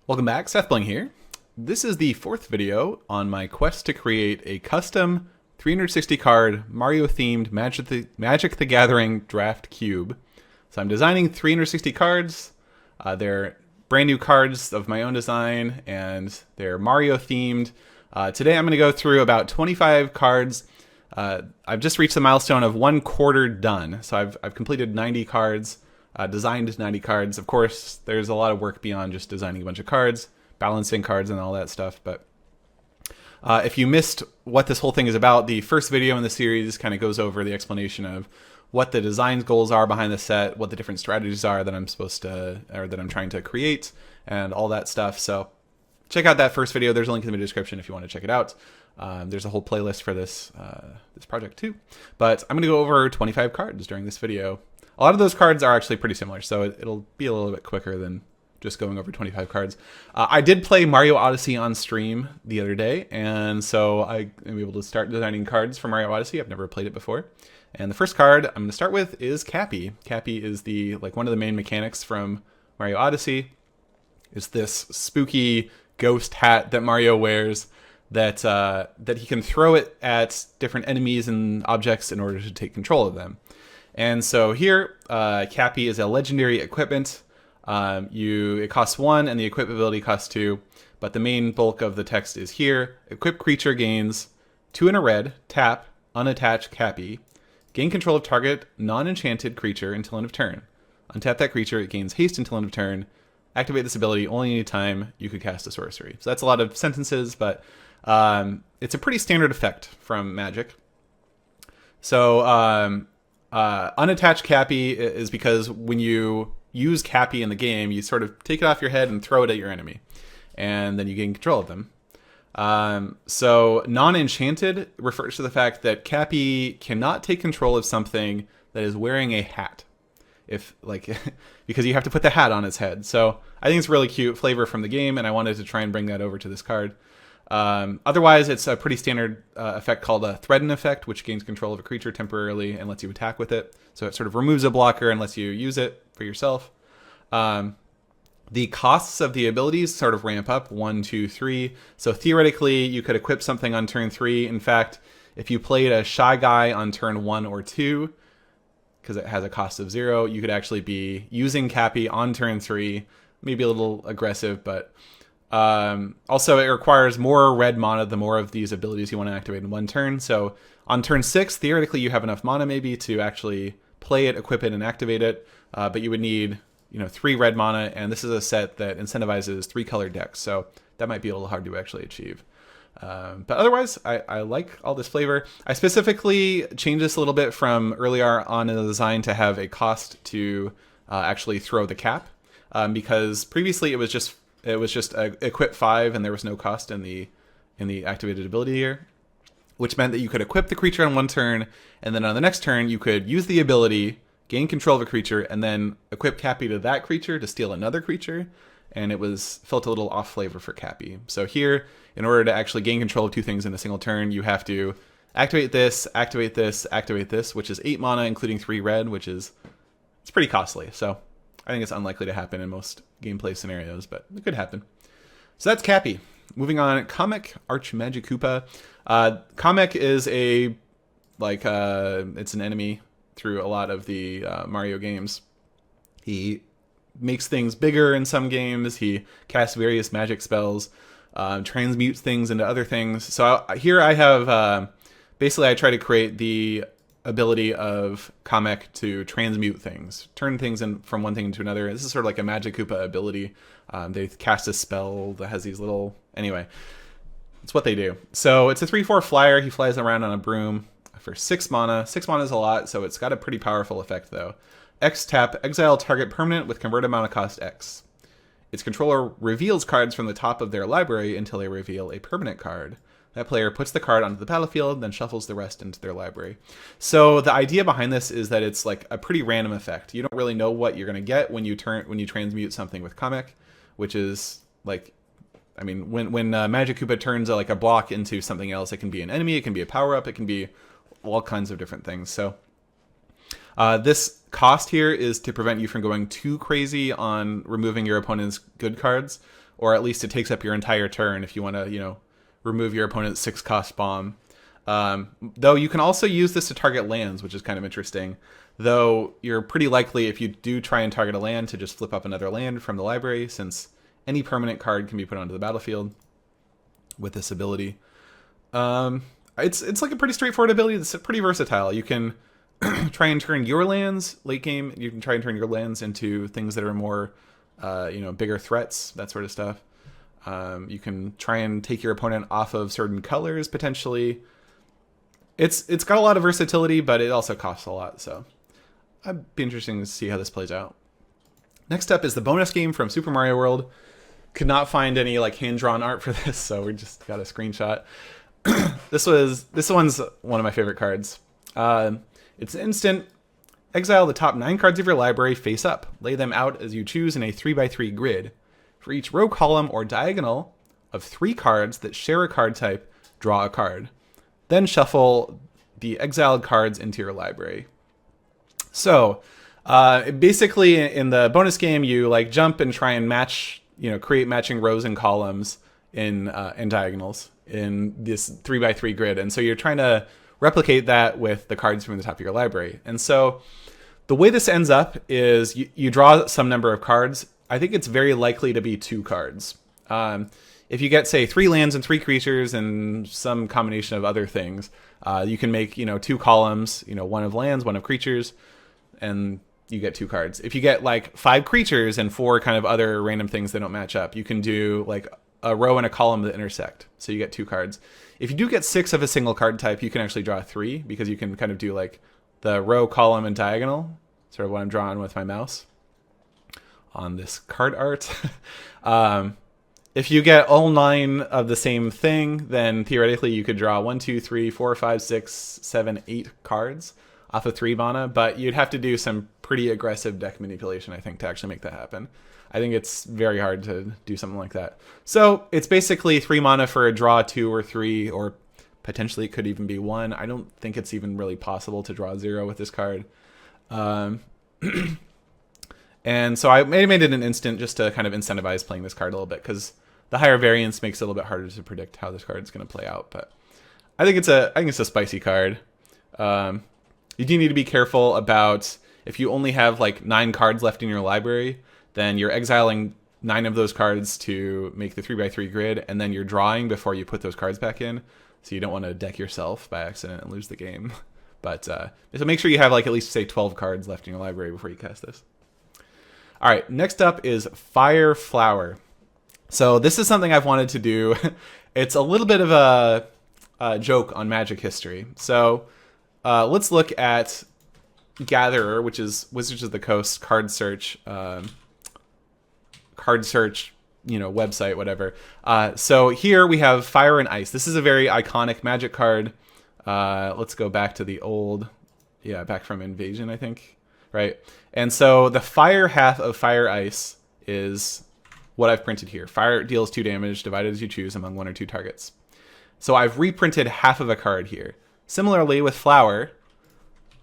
Welcome back, SethBling here. This is the fourth video on my quest to create a custom 360 card Mario themed Magic the Gathering draft cube. So I'm designing 360 cards. They're brand new cards of my own design and they're Mario themed. Today I'm going to go through about 25 cards. I've just reached the milestone of 1/4 done. So I've completed 90 cards. Designed 90 cards. Of course, there's a lot of work beyond just designing a bunch of cards, balancing cards and all that stuff. But if you missed what this whole thing is about, the first video in the series kind of goes over the explanation of what the design goals are behind the set, what the different strategies are that I'm trying to create, and all that stuff. So check out that first video. There's a link in the description if you want to check it out. There's a whole playlist for this project too. But I'm going to go over 25 cards during this video. A lot of those cards are actually pretty similar, so it'll be a little bit quicker than just going over 25 cards. I did play Mario Odyssey on stream the other day, and so I am able to start designing cards for Mario Odyssey. I've never played it before. And the first card I'm going to start with is Cappy. Cappy is one of the main mechanics from Mario Odyssey. It's this spooky ghost hat that Mario wears that he can throw it at different enemies and objects in order to take control of them. And so here, Cappy is a legendary equipment. It costs 1 and the equip ability costs 2, but the main bulk of the text is here. Equip creature gains 2 and a red, tap, unattach Cappy. Gain control of target non-enchanted creature until end of turn. Untap that creature, it gains haste until end of turn. Activate this ability only anytime you could cast a sorcery. So that's a lot of sentences, but it's a pretty standard effect from Magic. So unattached Cappy is because when you use Cappy in the game, you sort of take it off your head and throw it at your enemy, and then you gain control of them. So non-enchanted refers to the fact that Cappy cannot take control of something that is wearing a hat, because you have to put the hat on its head. So I think it's really cute flavor from the game, and I wanted to try and bring that over to this card. Otherwise, it's a pretty standard effect called a Threaten effect, which gains control of a creature temporarily and lets you attack with it. So it sort of removes a blocker and lets you use it for yourself. The costs of the abilities sort of ramp up 1, 2, 3. So theoretically, you could equip something on turn 3. In fact, if you played a Shy Guy on turn 1 or 2, because it has a cost of 0, you could actually be using Cappy on turn 3. Maybe a little aggressive, but also, it requires more red mana the more of these abilities you want to activate in one turn. So on turn 6, theoretically, you have enough mana maybe to actually play it, equip it, and activate it. But you would need 3 red mana, and this is a set that incentivizes 3-color decks. So that might be a little hard to actually achieve. But otherwise, I like all this flavor. I specifically changed this a little bit from earlier on in the design to have a cost to actually throw the cap, because previously it was just equip 5 and there was no cost in the activated ability here, which meant that you could equip the creature on one turn, and then on the next turn you could use the ability, gain control of a creature, and then equip Cappy to that creature to steal another creature, and felt a little off flavor for Cappy. So here, in order to actually gain control of 2 things in a single turn, you have to activate this, activate this, activate this, which is 8 mana, including 3 red, it's pretty costly. So I think it's unlikely to happen in most gameplay scenarios, but it could happen. So that's Cappy. Moving on, Kamek Archmagikoopa. Kamek is it's an enemy through a lot of the Mario games. He makes things bigger in some games. He casts various magic spells, transmutes things into other things. So here I have, basically I try to create the ability of Kamek to transmute things, turn things from one thing into another. This is sort of like a Magikoopa ability. They cast a spell that has these little... Anyway, it's what they do. So it's a 3/4 flyer. He flies around on a broom for 6 mana. 6 mana is a lot, so it's got a pretty powerful effect, though. X tap, exile target permanent with converted mana cost X. Its controller reveals cards from the top of their library until they reveal a permanent card. That player puts the card onto the battlefield, then shuffles the rest into their library. So the idea behind this is that it's like a pretty random effect. You don't really know what you're going to get when you transmute something with Kamek, which is when Magikoopa turns a block into something else, it can be an enemy, it can be a power-up, it can be all kinds of different things. So this cost here is to prevent you from going too crazy on removing your opponent's good cards, or at least it takes up your entire turn if you want to, remove your opponent's 6-cost bomb. Though you can also use this to target lands, which is kind of interesting. Though you're pretty likely, if you do try and target a land, to just flip up another land from the library, since any permanent card can be put onto the battlefield with this ability. It's like a pretty straightforward ability. It's pretty versatile. You can try and turn your lands late game. You can try and turn your lands into things that are more, bigger threats, that sort of stuff. You can try and take your opponent off of certain colors potentially. It's got a lot of versatility, but it also costs a lot. So I'd be interested to see how this plays out. Next up is the bonus game from Super Mario World. Could not find any like hand-drawn art for this, so we just got a screenshot. This one's one of my favorite cards. It's instant. Exile the top 9 cards of your library face up. Lay them out as you choose in a 3x3 grid. For each row, column, or diagonal of 3 cards that share a card type, draw a card. Then shuffle the exiled cards into your library. So, basically in the bonus game, you like jump and try and match, create matching rows and columns in diagonals in this 3x3 grid. And so you're trying to replicate that with the cards from the top of your library. And so the way this ends up is you draw some number of cards. I think it's very likely to be 2 cards. If you get, say, 3 lands and 3 creatures and some combination of other things, you can make, 2 columns, 1 of lands, 1 of creatures, and you get 2 cards. If you get like 5 creatures and 4 kind of other random things that don't match up, you can do like a row and a column that intersect. So you get 2 cards. If you do get 6 of a single card type, you can actually draw 3 because you can kind of do like the row, column, and diagonal, sort of what I'm drawing with my mouse on this card art. If you get all 9 of the same thing, then theoretically you could draw 1, 2, 3, 4, 5, 6, 7, 8 cards off of 3 mana, but you'd have to do some pretty aggressive deck manipulation, I think, to actually make that happen. I think it's very hard to do something like that. So it's basically 3 mana for a draw 2 or 3, or potentially it could even be 1. I don't think it's even really possible to draw 0 with this card. And so I made it an instant just to kind of incentivize playing this card a little bit, because the higher variance makes it a little bit harder to predict how this card is going to play out. But I think it's a spicy card. You do need to be careful about if you only have like 9 cards left in your library, then you're exiling 9 of those cards to make the 3x3 grid, and then you're drawing before you put those cards back in. So you don't want to deck yourself by accident and lose the game. But so make sure you have like at least, say, 12 cards left in your library before you cast this. All right, next up is Fire Flower. So this is something I've wanted to do. It's a little bit of a joke on Magic history. So let's look at Gatherer, which is Wizards of the Coast card search, website, whatever. So here we have Fire and Ice. This is a very iconic Magic card. Let's go back to the old, back from Invasion, I think, right? And so the fire half of Fire Ice is what I've printed here. Fire deals 2 damage, divided as you choose among 1 or 2 targets. So I've reprinted half of a card here. Similarly with Flower,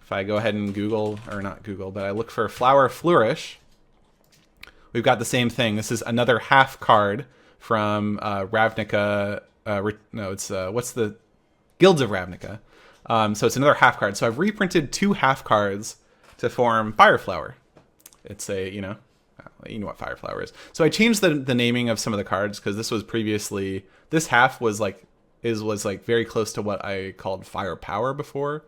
if I go ahead and but I look for Flower Flourish, we've got the same thing. This is another half card from Ravnica. What's the Guilds of Ravnica. So it's another half card. So I've reprinted 2 half cards to form Fire Flower. It's you know what Fire Flower is. So I changed the naming of some of the cards because this was previously, this half was like very close to what I called Fire Power before.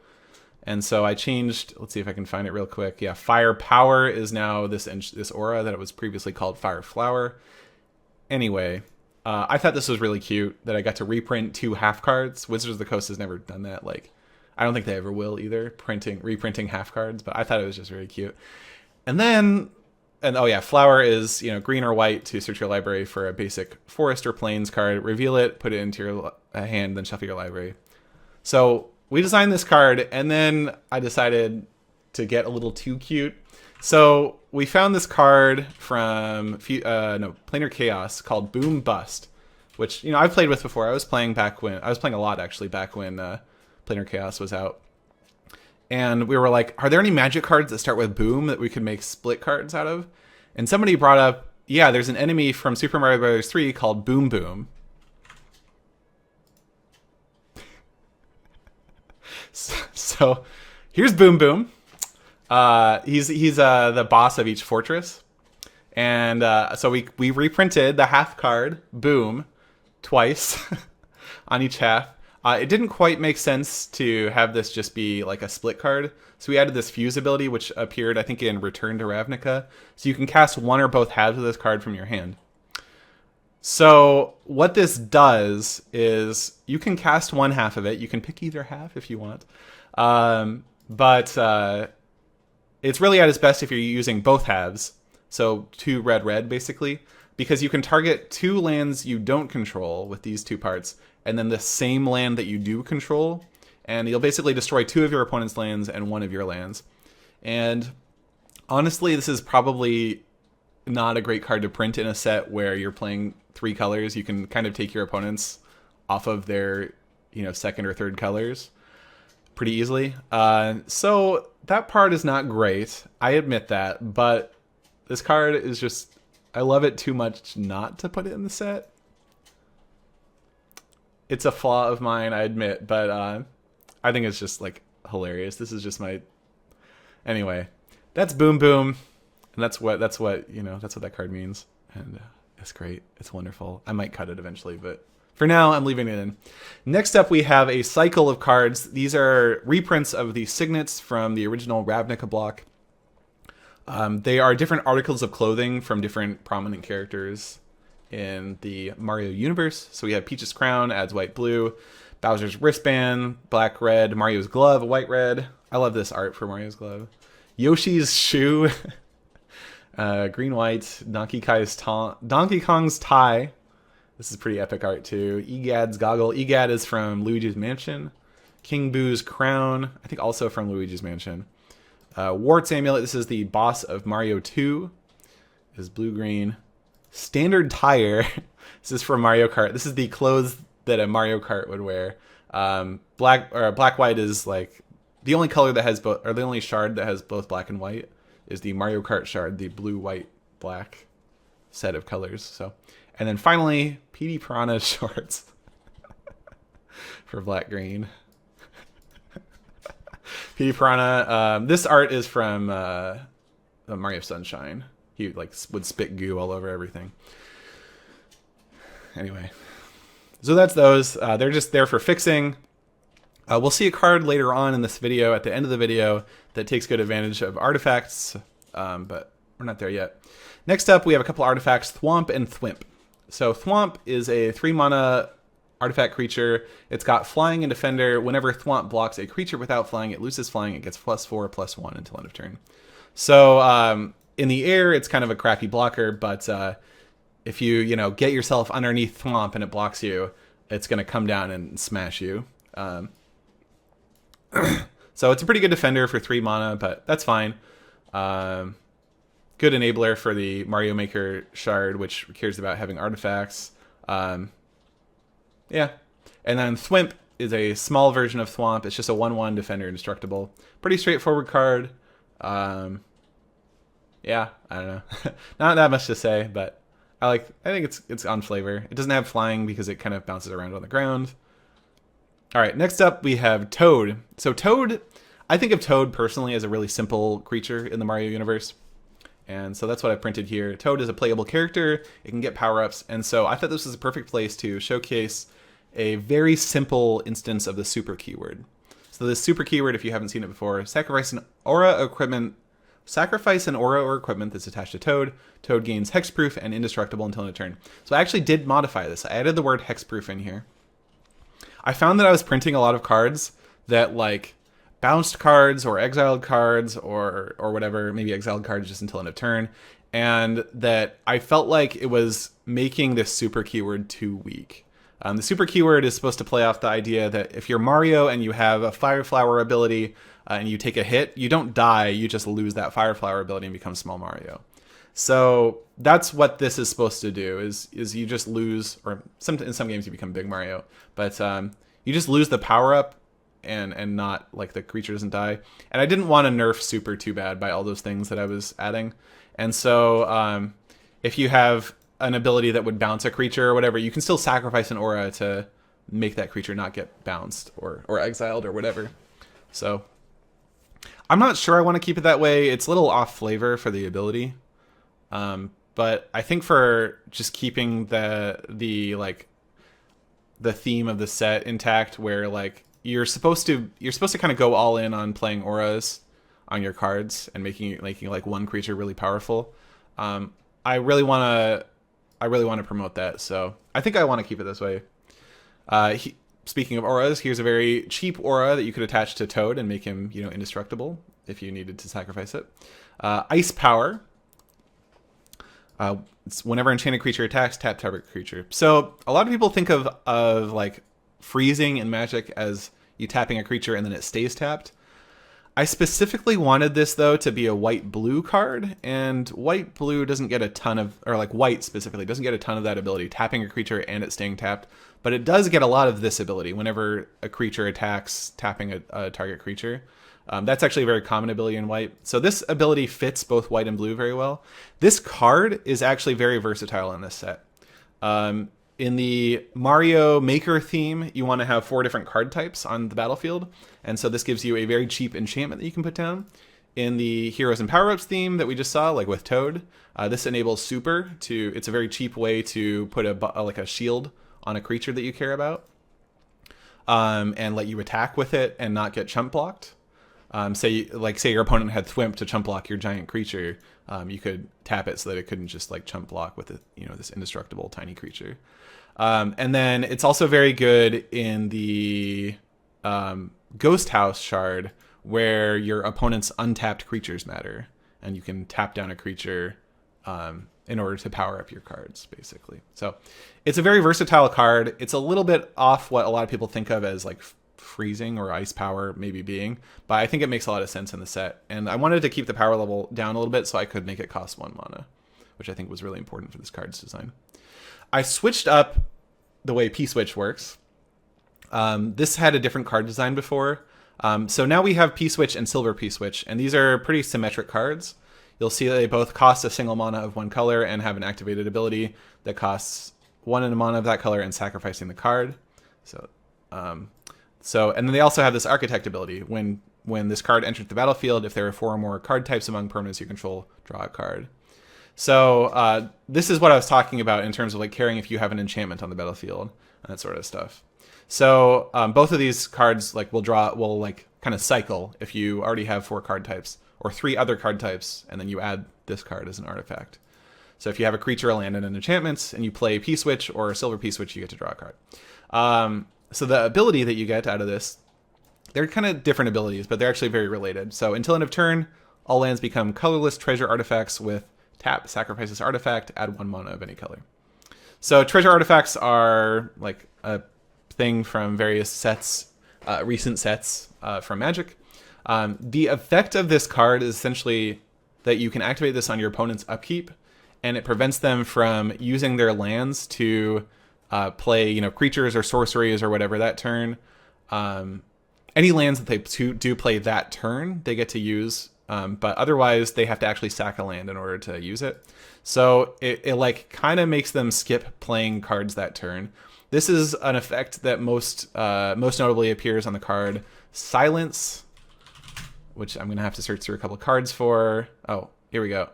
And so I changed, let's see if I can find it real quick. Yeah, Fire Power is now this aura that it was previously called Fire Flower. Anyway, I thought this was really cute that I got to reprint 2 half cards. Wizards of the Coast has never done that. Like, I don't think they ever will either, reprinting half cards, but I thought it was just very cute. Flower is, green or white to search your library for a basic forest or plains card, reveal it, put it into your hand, then shuffle your library. So we designed this card, and then I decided to get a little too cute. So we found this card from Planar Chaos called Boom Bust, which I've played with before. I was playing a lot actually back when Planar Chaos was out, and we were like, are there any Magic cards that start with Boom that we could make split cards out of? And somebody brought up yeah, there's an enemy from Super Mario Bros. 3 called Boom Boom. So here's Boom Boom. He's the boss of each fortress. And so we reprinted the half card, Boom, twice on each half. It didn't quite make sense to have this just be like a split card. So we added this fuse ability, which appeared, I think, in Return to Ravnica. So you can cast one or both halves of this card from your hand. So what this does is you can cast one half of it. You can pick either half if you want. But it's really at its best if you're using both halves. So 2 red, basically. Because you can target 2 lands you don't control with these 2 parts, and then the same land that you do control, and you'll basically destroy 2 of your opponent's lands and 1 of your lands. And honestly, this is probably not a great card to print in a set where you're playing 3 colors. You can kind of take your opponents off of their, second or third colors pretty easily. So that part is not great. I admit that, but this card is just, I love it too much not to put it in the set. It's a flaw of mine, I admit, but I think it's just like hilarious. This is just my, anyway. That's Boom Boom, and that's what that card means, and it's great. It's wonderful. I might cut it eventually, but for now I'm leaving it in. Next up, we have a cycle of cards. These are reprints of the signets from the original Ravnica block. They are different articles of clothing from different prominent characters in the Mario universe. So we have Peach's crown, adds white blue, Bowser's wristband, black red, Mario's glove, white red. I love this art for Mario's glove. Yoshi's shoe, green white, Donkey Kong's tie. This is pretty epic art too. Egad's goggle. Egad is from Luigi's Mansion. King Boo's crown, I think also from Luigi's Mansion. Wart's amulet. This is the boss of Mario 2. Is blue-green. Standard tire. This is from Mario Kart. This is the clothes that a Mario Kart would wear. Black-white is like the only color that has both, or the only shard that has both black and white is the Mario Kart shard, the blue, white, black set of colors. So, and then finally, PD Piranha shorts for black-green. PD Piranha. This art is from Mario Sunshine. He would spit goo all over everything. Anyway, so that's those. They're just there for fixing. We'll see a card later on in this video, at the end of the video, that takes good advantage of artifacts, but we're not there yet. Next up, we have a couple artifacts, Thwomp and Thwimp. So Thwomp is a 3-mana artifact creature. It's got flying and defender. Whenever Thwomp blocks a creature without flying, it loses flying. It gets +4/+1 until end of turn. So in the air, it's kind of a crappy blocker, but if you get yourself underneath Thwomp and it blocks you, it's going to come down and smash you. So it's a pretty good defender for 3 mana, but that's fine. Good enabler for the Mario Maker shard, which cares about having artifacts. Yeah. And then Thwimp is a small version of Thwomp. It's just a 1/1 defender indestructible. Pretty straightforward card. Yeah, I don't know. Not that much to say, but I think it's on flavor. It doesn't have flying because it kind of bounces around on the ground. All right, next up we have Toad. So Toad, I think of Toad personally as a really simple creature in the Mario universe. And so that's what I printed here. Toad is a playable character. It can get power-ups. And so I thought this was a perfect place to showcase a very simple instance of the super keyword. So this super keyword, if you haven't seen it before, sacrifice an aura or equipment that's attached to Toad. Toad gains hexproof and indestructible until end of turn. So I actually did modify this. I added the word hexproof in here. I found that I was printing a lot of cards that bounced cards or exiled cards or whatever, maybe exiled cards just until end of turn, and that I felt like it was making this super keyword too weak. The super keyword is supposed to play off the idea that if you're Mario and you have a Fire Flower ability and you take a hit, you don't die, you just lose that Fire Flower ability and become Small Mario. So that's what this is supposed to do, is you just lose, or in some games you become Big Mario, but you just lose the power-up and not, the creature doesn't die. And I didn't want to nerf super too bad by all those things that I was adding. And so if you have an ability that would bounce a creature or whatever, you can still sacrifice an aura to make that creature not get bounced or exiled or whatever. So I'm not sure I want to keep it that way. It's a little off flavor for the ability. But I think for just keeping the theme of the set intact, where like you're supposed to kind of go all in on playing auras on your cards and making like one creature really powerful. I really want to promote that, so I think I want to keep it this way. Speaking of auras, here's a very cheap aura that you could attach to Toad and make him, indestructible if you needed to sacrifice it. Ice Power. It's whenever enchanted creature attacks, tap target creature. So a lot of people think of like freezing in Magic as you tapping a creature and then it stays tapped. I specifically wanted this though to be a white-blue card, and white-blue doesn't get a ton of, or like white specifically doesn't get a ton of that ability, tapping a creature and it staying tapped. But it does get a lot of this ability whenever a creature attacks, tapping a target creature. That's actually a very common ability in white. So this ability fits both white and blue very well. This card is actually very versatile in this set. In the Mario Maker theme, you want to have 4 different card types on the battlefield. And so this gives you a very cheap enchantment that you can put down. In the Heroes and Power-Ups theme that we just saw, like with Toad, this enables Super to, it's a very cheap way to put a shield on a creature that you care about, and let you attack with it and not get chump blocked. Say your opponent had Thwimp to chump block your giant creature, you could tap it so that it couldn't just like chump block with this indestructible tiny creature. And then it's also very good in the Ghost House shard, where your opponent's untapped creatures matter, and you can tap down a creature in order to power up your cards, basically. So it's a very versatile card. It's a little bit off what a lot of people think of as like freezing or ice power maybe being, but I think it makes a lot of sense in the set. And I wanted to keep the power level down a little bit so I could make it cost 1 mana, which I think was really important for this card's design. I switched up the way Pswitch works. This had a different card design before. So now we have Pswitch and Silver Pswitch, and these are pretty symmetric cards. You'll see that they both cost a single mana of 1 color and have an activated ability that costs 1 mana of that color and sacrificing the card. And then they also have this Architect ability. When this card enters the battlefield, if there are 4 or more card types among permanents you control, draw a card. So this is what I was talking about in terms of like caring if you have an enchantment on the battlefield and that sort of stuff. So both of these cards will kind of cycle if you already have 4 card types or 3 other card types, and then you add this card as an artifact. So if you have a creature, a land, and an enchantment, and you play Pswitch or a Silver Pswitch, you get to draw a card. So the ability that you get out of this, they're kind of different abilities, but they're actually very related. So until end of turn, all lands become colorless treasure artifacts with tap, sacrifice this artifact, add 1 mana of any color. So treasure artifacts are like a thing from various sets, recent sets from Magic. The effect of this card is essentially that you can activate this on your opponent's upkeep, and it prevents them from using their lands to play, creatures or sorceries or whatever that turn. Any lands that they do play that turn, they get to use, but otherwise they have to actually sack a land in order to use it. So it like kind of makes them skip playing cards that turn. This is an effect that most notably appears on the card Silence, which I'm gonna have to search through a couple of cards for. Oh, here we go.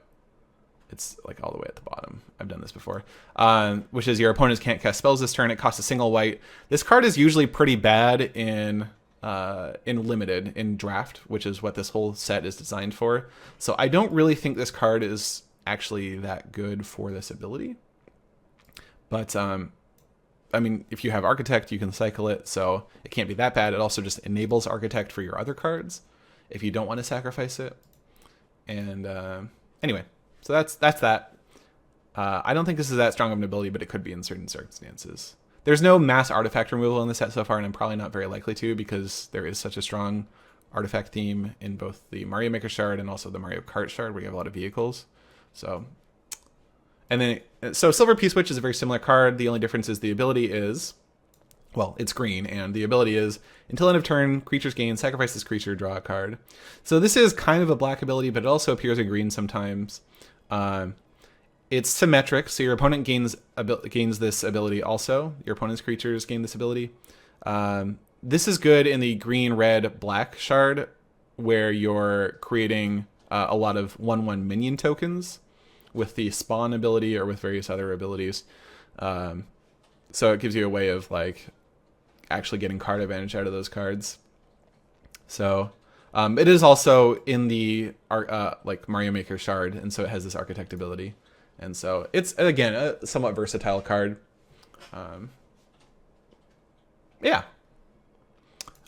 It's like all the way at the bottom. I've done this before. Which is your opponents can't cast spells this turn. It costs a single white. This card is usually pretty bad in limited, in draft, which is what this whole set is designed for. So I don't really think this card is actually that good for this ability. But I mean, if you have Architect, you can cycle it, so it can't be that bad. It also just enables Architect for your other cards if you don't want to sacrifice it. And anyway. So that's that. I don't think this is that strong of an ability, but it could be in certain circumstances. There's no mass artifact removal in the set so far, and I'm probably not very likely to, because there is such a strong artifact theme in both the Mario Maker shard and also the Mario Kart shard, where you have a lot of vehicles. So Silver Pswitch is a very similar card. The only difference is the ability is, well, it's green, and the ability is, until end of turn, creatures gain, sacrifice this creature, draw a card. So this is kind of a black ability, but it also appears in green sometimes. It's symmetric, so your opponent gains this ability also. Your opponent's creatures gain this ability. This is good in the green, red, black shard, where you're creating a lot of 1/1 minion tokens with the spawn ability or with various other abilities. So it gives you a way of like actually getting card advantage out of those cards. So it is also in the like Mario Maker shard, and so it has this architect ability. And so it's, again, a somewhat versatile card. Yeah.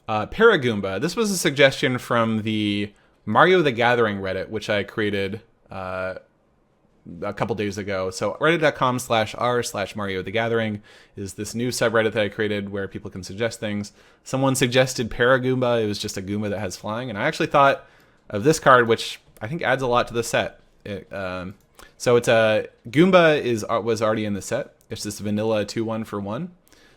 Paragoomba. This was a suggestion from the Mario the Gathering Reddit, which I created a couple days ago. So reddit.com/r/Mario the Gathering is this new subreddit that I created where people can suggest things. Someone suggested Paragoomba. It was just a Goomba that has flying. And I actually thought of this card, which I think adds a lot to the set. So it's a Goomba was already in the set. It's this vanilla 2/1 for 1.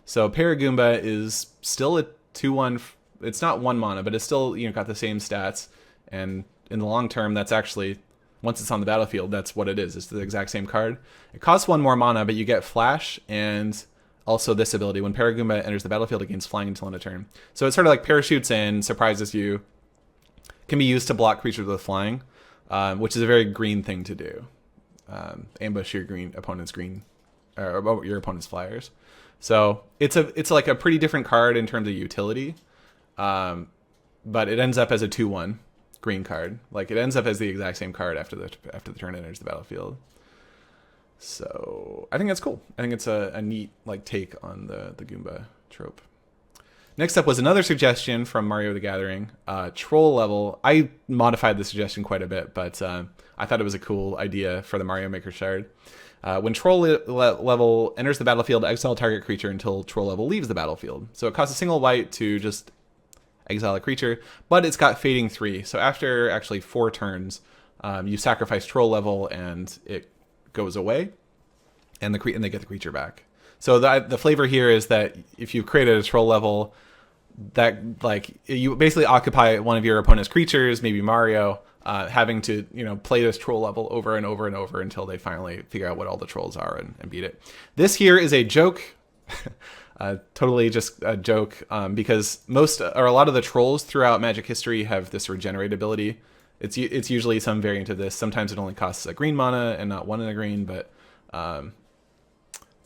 So Paragoomba is still a 2/1. It's not 1 mana, but it's still, got the same stats. And in the long term, that's actually, once it's on the battlefield, that's what it is. It's the exact same card. It costs 1 more mana, but you get Flash and also this ability. When Paragoomba enters the battlefield, it gains flying until end of turn. So it sort of like parachutes in, surprises you. Can be used to block creatures with flying, which is a very green thing to do. Ambush your opponent's flyers. So it's like a pretty different card in terms of utility, but it ends up as a 2/1 green card. Like it ends up as the exact same card after the turn enters the battlefield. So I think that's cool. I think it's a neat like take on the Goomba trope. Next up was another suggestion from Mario the Gathering, troll level. I modified the suggestion quite a bit, but I thought it was a cool idea for the Mario Maker shard. When troll level enters the battlefield, exile target creature until troll level leaves the battlefield. So it costs a single white to just exile a creature, but it's got fading 3. So after actually 4 turns, you sacrifice troll level and it goes away, and they get the creature back. So the flavor here is that if you created a troll level, that like you basically occupy one of your opponent's creatures, maybe Mario, having to play this troll level over and over and over until they finally figure out what all the trolls are and beat it. This here is a joke, totally just a joke, because a lot of the trolls throughout Magic history have this regenerate ability. It's usually some variant of this. Sometimes it only costs a green mana and not 1 in a green, but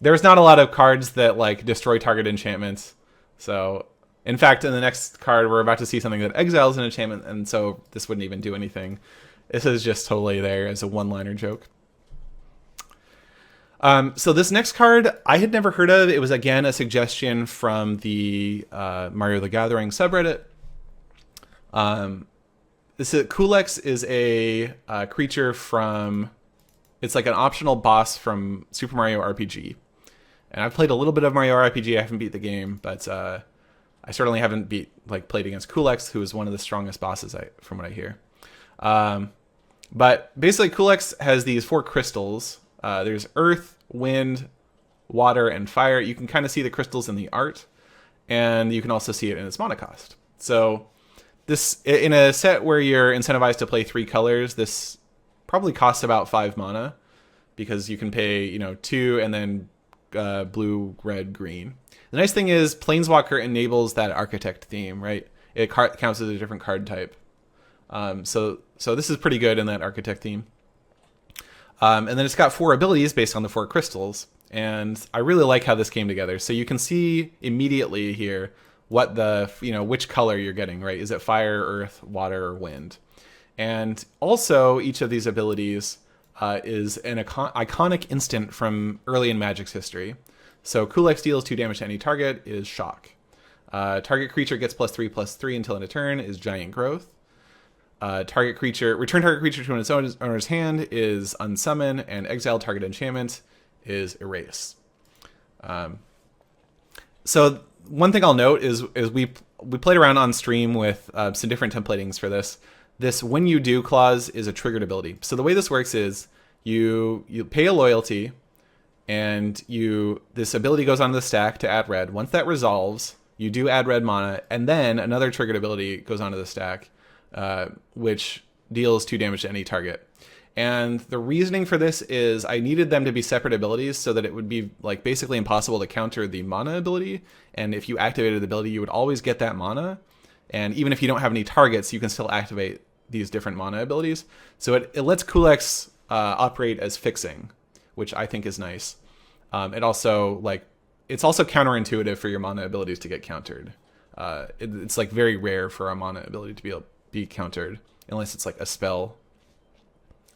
there's not a lot of cards that like destroy target enchantments. So in fact, in the next card, we're about to see something that exiles an enchantment, and so this wouldn't even do anything. This is just totally there as a one-liner joke. So this next card, I had never heard of. It was, again, a suggestion from the Mario the Gathering subreddit. Kulex is a creature from... It's like an optional boss from Super Mario RPG. And I've played a little bit of Mario RPG. I haven't beat the game, but... I certainly haven't played against Kulex, who is one of the strongest bosses from what I hear. But basically, Kulex has these 4 crystals. There's earth, wind, water, and fire. You can kind of see the crystals in the art, and you can also see it in its mana cost. So this, in a set where you're incentivized to play 3 colors, this probably costs about 5 mana, because you can pay 2 and then blue, red, green. The nice thing is Planeswalker enables that architect theme, right? It counts as a different card type. So this is pretty good in that architect theme. And then it's got 4 abilities based on the 4 crystals. And I really like how this came together. So you can see immediately here what which color you're getting, right? Is it fire, earth, water, or wind? And also each of these abilities is an iconic instant from early in Magic's history. So Kulex deals 2 damage to any target is Shock. Target creature gets +3/+3 until end of turn is Giant Growth. Return target creature to its owner's hand is Unsummon, and exile target enchantment is Erase. So one thing I'll note is we played around on stream with some different templatings for this. This when you do clause is a triggered ability. So the way this works is you pay a loyalty, and this ability goes onto the stack to add red. Once that resolves, you do add red mana, and then another triggered ability goes onto the stack, which deals 2 damage to any target. And the reasoning for this is I needed them to be separate abilities so that it would be like basically impossible to counter the mana ability. And if you activated the ability, you would always get that mana. And even if you don't have any targets, you can still activate these different mana abilities. So it lets Kulex operate as fixing, which I think is nice. It also it's also counterintuitive for your mana abilities to get countered. It's like very rare for a mana ability to be countered unless it's like a spell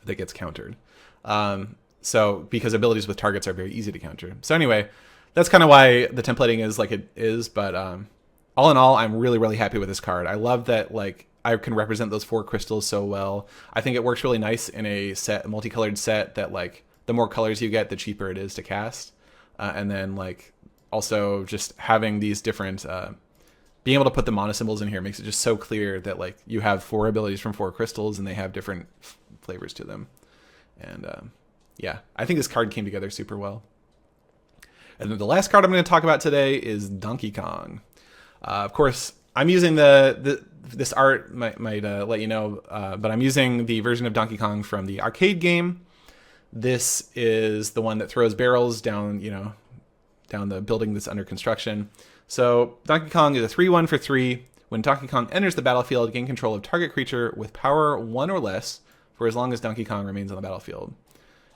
that gets countered. So because abilities with targets are very easy to counter. So anyway, that's kind of why the templating is like it is. But all in all, I'm really, really happy with this card. I love that like I can represent those 4 crystals so well. I think it works really nice in a multicolored set that like the more colors you get, the cheaper it is to cast. And then like also just having these different, being able to put the mana symbols in here makes it just so clear that like you have 4 abilities from 4 crystals and they have different flavors to them. And yeah, I think this card came together super well. And then the last card I'm going to talk about today is Donkey Kong. Of course, I'm using this art might let you know, but I'm using the version of Donkey Kong from the arcade game. This is the one that throws barrels down, down the building that's under construction. So Donkey Kong is a 3/1 for 3. When Donkey Kong enters the battlefield, gain control of target creature with power 1 or less for as long as Donkey Kong remains on the battlefield.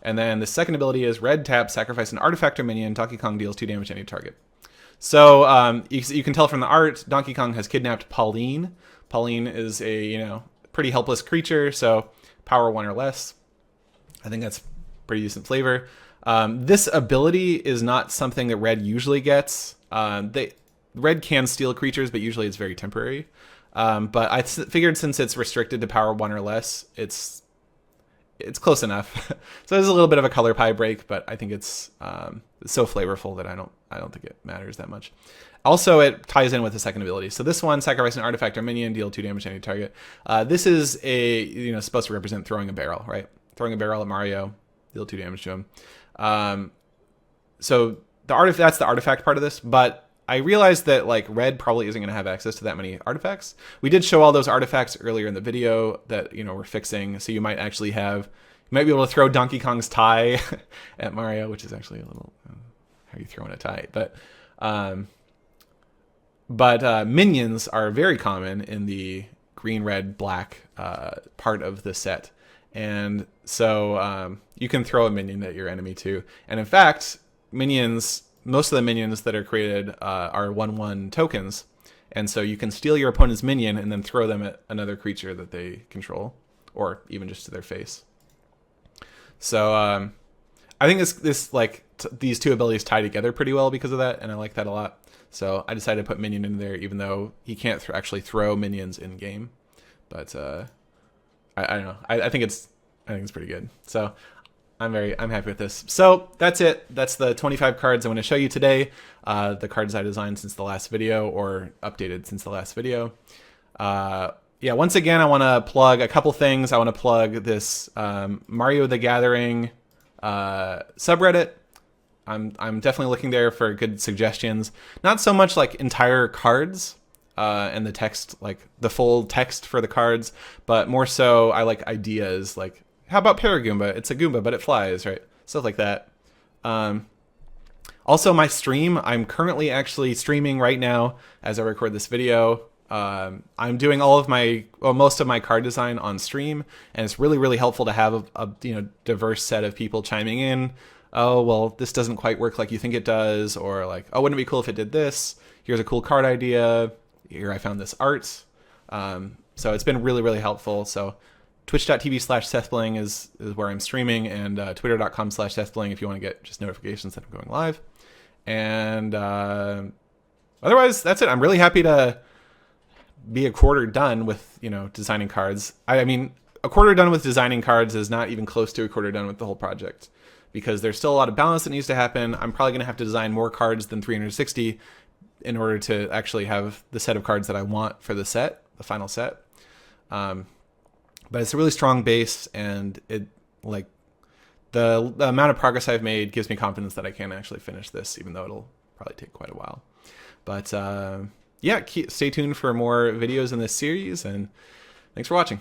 And then the second ability is red tap, sacrifice an artifact or minion. Donkey Kong deals 2 damage to any target. So you can tell from the art, Donkey Kong has kidnapped Pauline. Pauline is a pretty helpless creature, so power 1 or less. I think that's pretty decent flavor. This ability is not something that red usually gets. Red can steal creatures, but usually it's very temporary. But I figured since it's restricted to power 1 or less, it's close enough. So there's a little bit of a color pie break, but I think it's so flavorful that I don't think it matters that much. Also, it ties in with the second ability. So this one, sacrifice an artifact or minion, deal 2 damage to any target. This is supposed to represent throwing a barrel, right? Throwing a barrel at Mario, deal 2 damage to him. So that's the artifact part of this, but I realized that like red probably isn't going to have access to that many artifacts. We did show all those artifacts earlier in the video that we're fixing, so you might be able to throw Donkey Kong's tie at Mario, which is actually a little how you throwing a tie. But minions are very common in the green, red, black part of the set, and so you can throw a minion at your enemy too. And in fact, most of the minions that are created are 1/1 tokens, and so you can steal your opponent's minion and then throw them at another creature that they control, or even just to their face. So I think these 2 abilities tie together pretty well because of that, and I like that a lot. So I decided to put minion in there, even though he can't actually throw minions in game. But I don't know. I think it's pretty good. So I'm happy with this. So that's it. That's the 25 cards I'm going to show you today. The cards I designed since the last video, or updated since the last video. Yeah, once again, I want to plug a couple things. I want to plug this Mario the Gathering subreddit. I'm definitely looking there for good suggestions. Not so much like entire cards and the text, like the full text for the cards, but more so I like ideas like, how about Paragoomba? It's a Goomba, but it flies, right? Stuff like that. Also, my stream, I'm currently actually streaming right now as I record this video. I'm doing most of my card design on stream, and it's really, really helpful to have a diverse set of people chiming in. Oh, well, this doesn't quite work like you think it does, or like, oh, wouldn't it be cool if it did this? Here's a cool card idea. Here I found this art. So it's been really, really helpful. So twitch.tv/SethBling is where I'm streaming, and twitter.com/SethBling if you want to get just notifications that I'm going live. And otherwise, that's it. I'm really happy to be a quarter done with, designing cards. I mean, a quarter done with designing cards is not even close to a quarter done with the whole project, because there's still a lot of balance that needs to happen. I'm probably going to have to design more cards than 360 in order to actually have the set of cards that I want for the final set. But it's a really strong base, and the amount of progress I've made gives me confidence that I can actually finish this, even though it'll probably take quite a while. But yeah, stay tuned for more videos in this series, and thanks for watching.